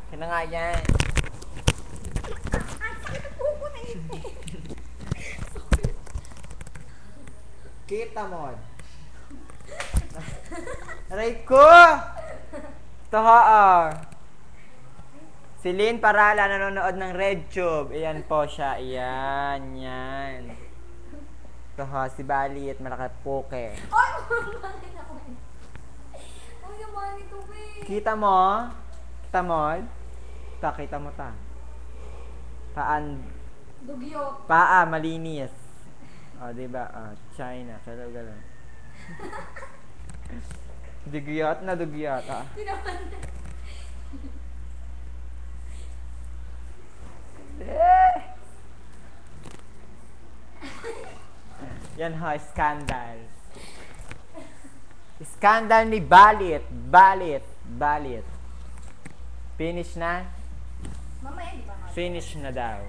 Kaya nga yan. Ang sakit ang buko na yun. Kita mo. Aray ko! Taha Si Lynn Parala nanonood ng RedTube. Ayan po siya. Ayan. Yan. Taha si Bali at malaki poke. Ay, bakit ako? Ang yaman nito, babe. Kita mo? Kita mo? Kita mo ta. Dugyot. Paa, malinis. O, diba? China. Galaw-galaw. Dugyot na dugyot, ha? Tinaman na. Yan ho, scandal. Scandal ni Balit. Balit. Finish na? Mamaya, di ba? Finish na daw.